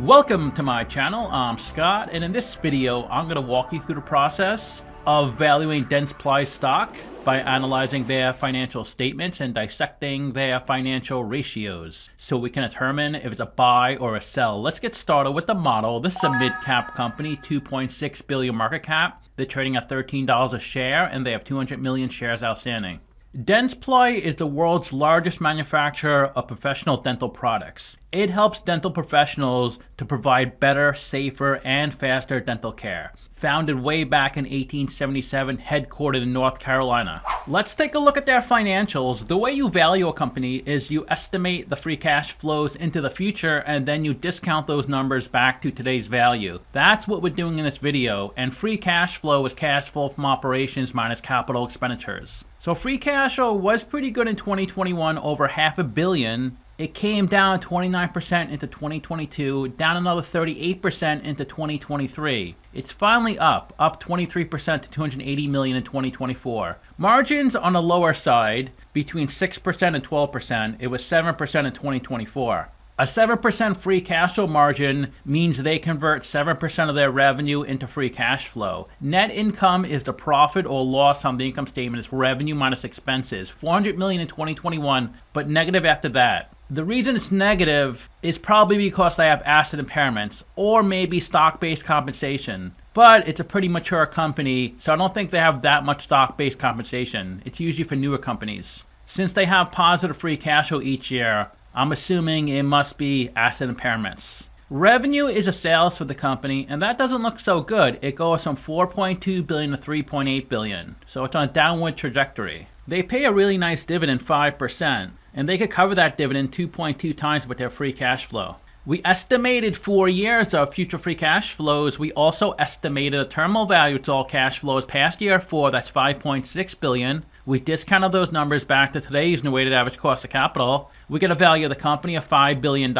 Welcome to my channel. I'm Scott, and in this video I'm going to walk you through the process of valuing DENTSPLY stock by analyzing their financial statements and dissecting their financial ratios so we can determine if it's a buy or a sell. Let's get started with the model. This is a mid-cap company, 2.6 billion market cap. They're trading at $13 a share and they have 200 million shares outstanding. DENTSPLY is the world's largest manufacturer of professional dental products. It helps dental professionals to provide better, safer, and faster dental care. Founded way back in 1877, headquartered in North Carolina. Let's take a look at their financials. The way you value a company is you estimate the free cash flows into the future and then you discount those numbers back to today's value. That's what we're doing in this video, and free cash flow is cash flow from operations minus capital expenditures. So free cash flow was pretty good in 2021, over $500 million. It came down 29% into 2022, down another 38% into 2023. It's finally up 23% to 280 million in 2024. Margins on the lower side, between 6% and 12%. It was 7% in 2024. A 7% free cash flow margin means they convert 7% of their revenue into free cash flow. Net income is the profit or loss on the income statement. It's revenue minus expenses. 400 million in 2021, but negative after that. The reason it's negative is probably because they have asset impairments or maybe stock-based compensation. But it's a pretty mature company, so I don't think they have that much stock-based compensation. It's usually for newer companies. Since they have positive free cash flow each year, I'm assuming it must be asset impairments. Revenue is a sales for the company, and that doesn't look so good. It goes from 4.2 billion to 3.8 billion, so it's on a downward trajectory. They pay a really nice dividend, 5%, and they could cover that dividend 2.2 times with their free cash flow. We estimated 4 years of future free cash flows. We also estimated a terminal value to all cash flows past year 4, that's 5.6 billion. We discounted those numbers back to today's new weighted average cost of capital. We get a value of the company of $5 billion.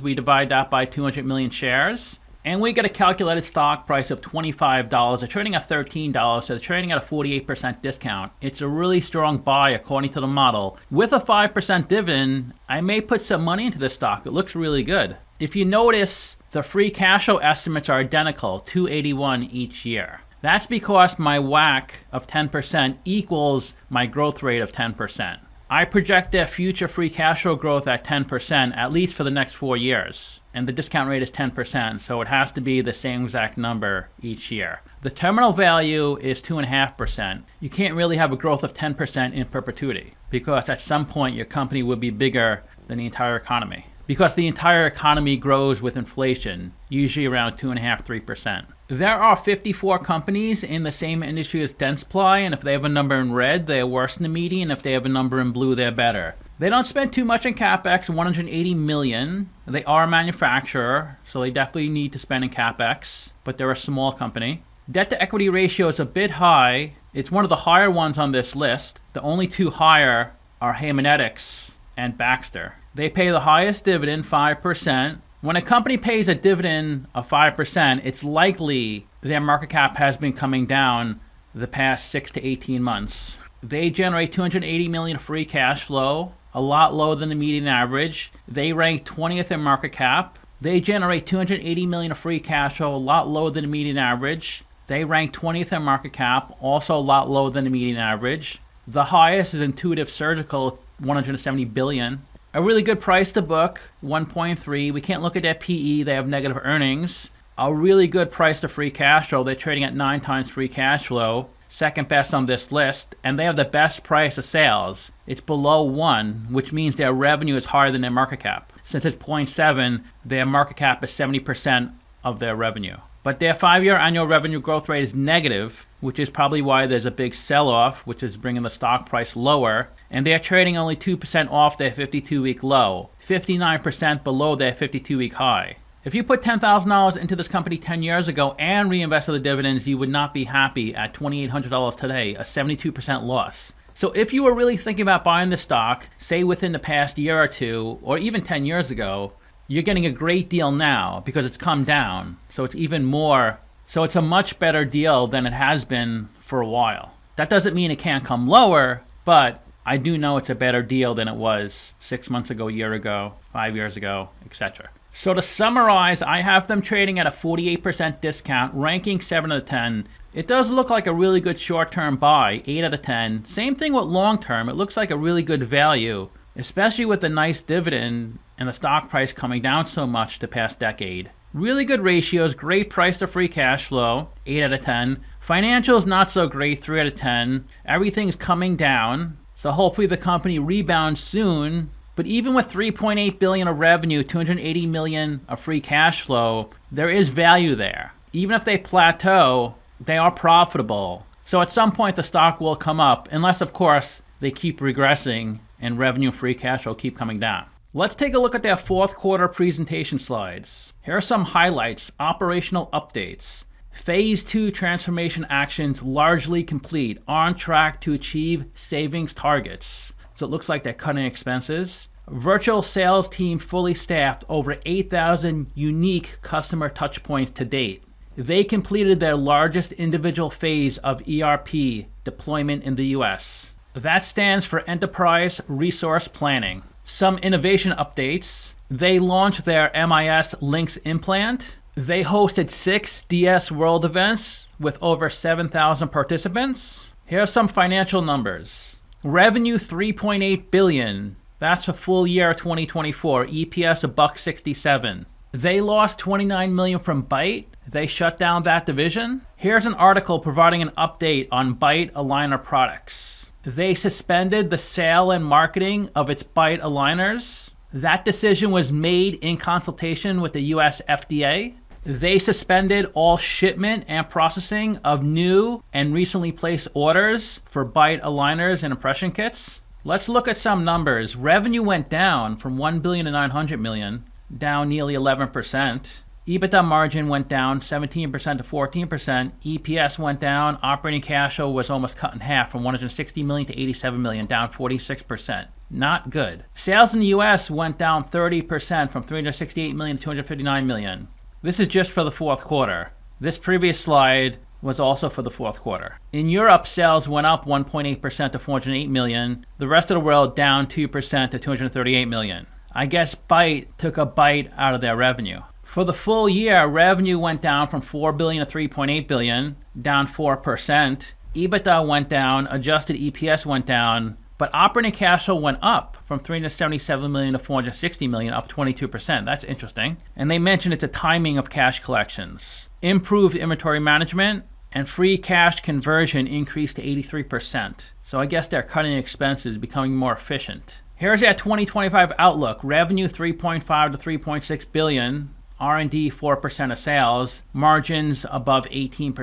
We divide that by 200 million shares. And we get a calculated stock price of $25. They're trading at $13, so they're trading at a 48% discount. It's a really strong buy according to the model. With a 5% dividend, I may put some money into this stock. It looks really good. If you notice, the free cash flow estimates are identical, 281 each year. That's because my WACC of 10% equals my growth rate of 10%. I project their future free cash flow growth at 10%, at least for the next 4 years. And the discount rate is 10%, so it has to be the same exact number each year. The terminal value is 2.5%. You can't really have a growth of 10% in perpetuity, because at some point your company will be bigger than the entire economy. Because the entire economy grows with inflation, usually around 2.5–3%. There are 54 companies in the same industry as DENTSPLY, and if they have a number in red, they're worse than the median. If they have a number in blue, they're better. They don't spend too much in CapEx, 180 million. They are a manufacturer, so they definitely need to spend in CapEx, but they're a small company. Debt to equity ratio is a bit high. It's one of the higher ones on this list. The only two higher are Haemonetics and Baxter. They pay the highest dividend, 5%. When a company pays a dividend of 5%, it's likely their market cap has been coming down the past 6 to 18 months. They generate 280 million free cash flow, a lot lower than the median average. They rank 20th in market cap. They generate 280 million free cash flow, a lot lower than the median average. They rank 20th in market cap, also a lot lower than the median average. The highest is Intuitive Surgical, 170 billion. A really good price to book, 1.3. We can't look at their PE, they have negative earnings. A really good price to free cash flow, they're trading at 9 times free cash flow. Second best on this list, and they have the best price of sales. It's below 1, which means their revenue is higher than their market cap. Since it's 0.7, their market cap is 70% of their revenue. But their 5-year annual revenue growth rate is negative, which is probably why there's a big sell-off, which is bringing the stock price lower. And they're trading only 2% off their 52-week low, 59% below their 52-week high. If you put $10,000 into this company 10 years ago and reinvested the dividends, you would not be happy at $2,800 today, a 72% loss. So if you were really thinking about buying the stock, say within the past year or two, or even 10 years ago, you're getting a great deal now because it's come down. So it's even more, so it's a much better deal than it has been for a while. That doesn't mean it can't come lower, but I do know it's a better deal than it was 6 months ago, a year ago, 5 years ago, etc. So to summarize, I have them trading at a 48% discount, ranking 7 out of 10. It does look like a really good short-term buy, 8 out of 10. Same thing with long-term. It looks like a really good value, especially with the nice dividend and the stock price coming down so much the past decade. Really good ratios, great price to free cash flow, 8 out of 10. Financials not so great, 3 out of 10. Everything's coming down, so hopefully the company rebounds soon. But even with $3.8 billion of revenue, $280 million of free cash flow, there is value there. Even if they plateau, they are profitable. So at some point the stock will come up, unless of course they keep regressing and revenue and free cash flow keep coming down. Let's take a look at their fourth quarter presentation slides. Here are some highlights, operational updates. Phase 2 transformation actions largely complete, on track to achieve savings targets. So it looks like they're cutting expenses. Virtual sales team fully staffed, over 8,000 unique customer touchpoints to date. They completed their largest individual phase of ERP deployment in the US. That stands for Enterprise Resource Planning. Some innovation updates. They launched their MIS Lynx implant. They hosted 6 DS World events with over 7,000 participants. Here are some financial numbers. Revenue $3.8 billion. That's for full year 2024. EPS $1.67. They lost $29 million from Byte. They shut down that division. Here's an article providing an update on Byte aligner products. They suspended the sale and marketing of its Byte aligners. That decision was made in consultation with the US FDA. They suspended all shipment and processing of new and recently placed orders for Byte aligners and impression kits. Let's look at some numbers. Revenue went down from $1 billion to $900 million, down nearly 11%. EBITDA margin went down 17% to 14%. EPS went down. Operating cash flow was almost cut in half from $160 million to $87 million, down 46%. Not good. Sales in the US went down 30% from $368 million to $259 million. This is just for the fourth quarter. This previous slide was also for the fourth quarter. In Europe, sales went up 1.8% to $408 million. The rest of the world down 2% to $238 million. I guess Byte took a bite out of their revenue. For the full year, revenue went down from $4 billion to $3.8 billion, down 4%. EBITDA went down, adjusted EPS went down, but operating cash flow went up from $377 million to $460 million, up 22%. That's interesting. And they mentioned it's a timing of cash collections. Improved inventory management and free cash conversion increased to 83%. So I guess they're cutting expenses, becoming more efficient. Here's their 2025 outlook. Revenue $3.5 to $3.6 billion. R&D 4% of sales. Margins above 18%.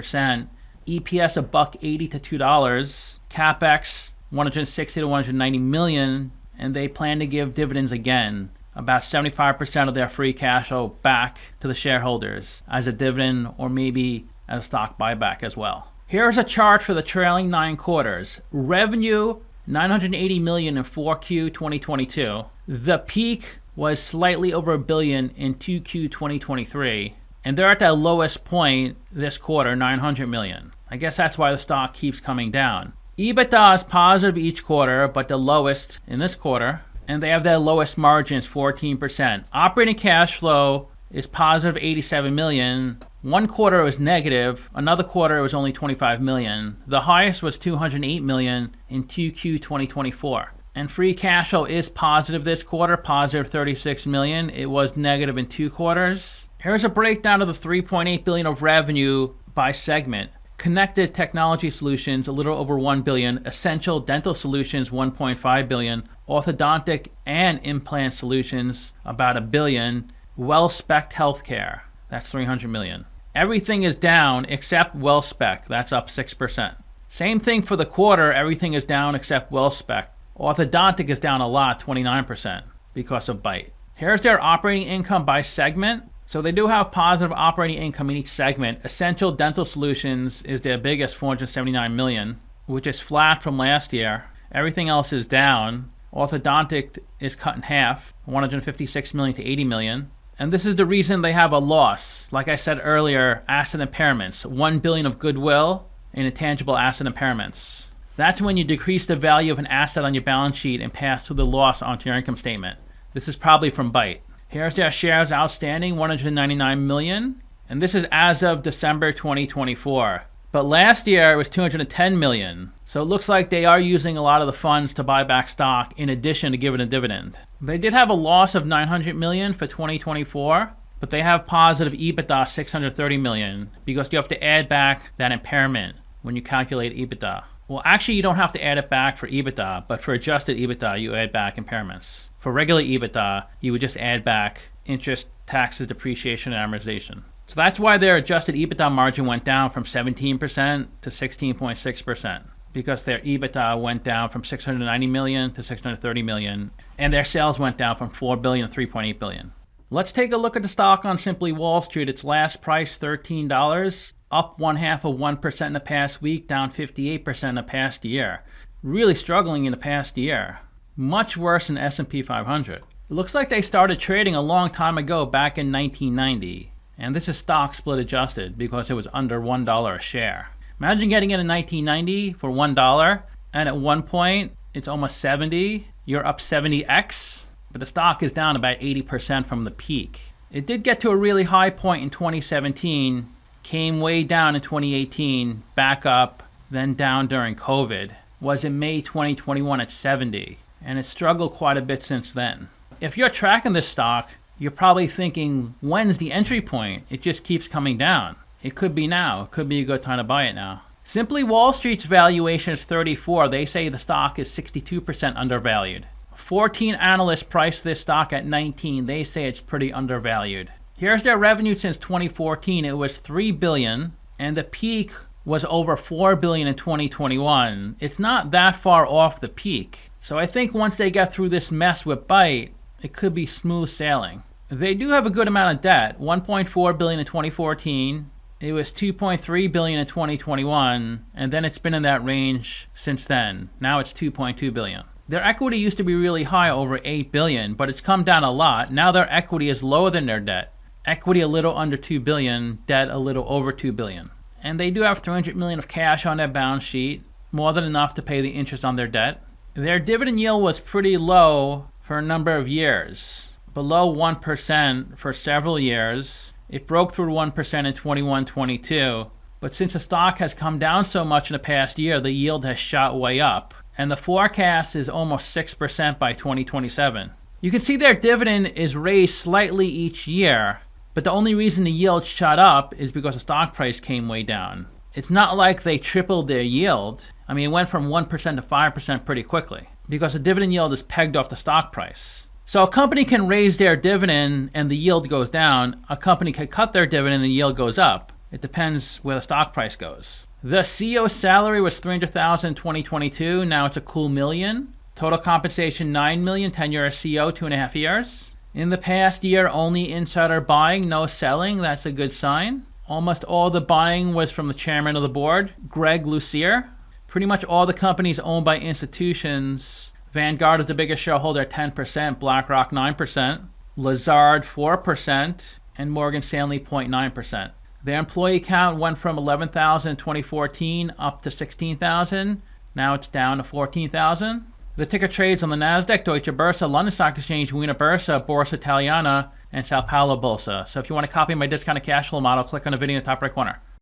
EPS $1.80 to $2. CapEx $160 to $190 million, and they plan to give dividends again, about 75% of their free cash flow back to the shareholders as a dividend or maybe as a stock buyback as well. Here's a chart for the trailing 9 quarters. Revenue $980 million in 4Q 2022. The peak was slightly over $1 billion in 2Q 2023, and they're at their lowest point this quarter, $900 million. I guess that's why the stock keeps coming down. EBITDA is positive each quarter, but the lowest in this quarter, and they have their lowest margins, 14%. Operating cash flow is positive $87 million. One quarter was negative, another quarter was only $25 million. The highest was $208 million in 2Q 2024. And free cash flow is positive this quarter, positive $36 million. It was negative in 2 quarters. Here's a breakdown of the $3.8 billion of revenue by segment. Connected Technology Solutions, a little over $1 billion. Essential Dental Solutions, $1.5 billion. Orthodontic and Implant Solutions, about $1 billion. Well-Spec Healthcare, that's $300 million. Everything is down except Well-Spec, that's up 6%. Same thing for the quarter, everything is down except Well-Spec. Orthodontic is down a lot, 29%, because of Byte. Here's their operating income by segment. So they do have positive operating income in each segment. Essential Dental Solutions is their biggest, $479 million, which is flat from last year. Everything else is down. Orthodontic is cut in half, $156 million to $80 million. And this is the reason they have a loss. Like I said earlier, asset impairments, $1 billion of goodwill and intangible asset impairments. That's when you decrease the value of an asset on your balance sheet and pass through the loss onto your income statement. This is probably from Byte. Here's their shares outstanding, 199 million. And this is as of December 2024. But last year it was 210 million. So it looks like they are using a lot of the funds to buy back stock in addition to giving a dividend. They did have a loss of 900 million for 2024, but they have positive EBITDA 630 million because you have to add back that impairment when you calculate EBITDA. Well, actually you don't have to add it back for EBITDA, but for adjusted EBITDA you add back impairments. For regular EBITDA, you would just add back interest, taxes, depreciation, and amortization. So that's why their adjusted EBITDA margin went down from 17% to 16.6%, because their EBITDA went down from 690 million to 630 million, and their sales went down from 4 billion to 3.8 billion. Let's take a look at the stock on Simply Wall Street. Its last price, $13, up 0.5% in the past week, down 58% in the past year. Really struggling in the past year. Much worse than S&P 500. It looks like they started trading a long time ago, back in 1990. And this is stock split adjusted because it was under $1 a share. Imagine getting in 1990 for $1, and at one point it's almost 70. You're up 70x, but the stock is down about 80% from the peak. It did get to a really high point in 2017, came way down in 2018, back up, then down during COVID. Was in May 2021 at 70, and it struggled quite a bit since then. If you're tracking this stock, you're probably thinking, when's the entry point? It just keeps coming down. It could be now. It could be a good time to buy it now. Simply Wall Street's valuation is 34. They say the stock is 62% undervalued. 14 analysts priced this stock at 19. They say it's pretty undervalued. Here's their revenue since 2014. It was 3 billion, and the peak was over 4 billion in 2021. It's not that far off the peak. So I think once they get through this mess with Byte, it could be smooth sailing. They do have a good amount of debt, 1.4 billion in 2014. It was 2.3 billion in 2021, and then it's been in that range since then. Now it's 2.2 billion. Their equity used to be really high, over 8 billion, but it's come down a lot. Now their equity is lower than their debt. Equity a little under 2 billion, debt a little over 2 billion. And they do have 300 million of cash on their balance sheet, more than enough to pay the interest on their debt. Their dividend yield was pretty low for a number of years, below 1% for several years. It broke through 1% in 21-22, but since the stock has come down so much in the past year, the yield has shot way up, and the forecast is almost 6% by 2027. You can see their dividend is raised slightly each year, but the only reason the yield shot up is because the stock price came way down. It's not like they tripled their yield. I mean, it went from 1% to 5% pretty quickly, because the dividend yield is pegged off the stock price. So a company can raise their dividend and the yield goes down. A company can cut their dividend and the yield goes up. It depends where the stock price goes. The CEO's salary was $300,000 in 2022. Now it's a cool $1 million. Total compensation $9 million, tenure as CEO 2.5 years. In the past year, only insider buying, no selling. That's a good sign. Almost all the buying was from the chairman of the board, Greg Lucier. Pretty much all the companies owned by institutions. Vanguard is the biggest shareholder at 10%, BlackRock 9%, Lazard 4%, and Morgan Stanley 0.9%. Their employee count went from 11,000 in 2014 up to 16,000. Now it's down to 14,000. The ticker trades on the Nasdaq, Deutsche Börse, London Stock Exchange, Wiener Börse, Borsa Italiana, and Sao Paulo Bolsa. So if you want to copy my discounted cash flow model, click on the video in the top right corner.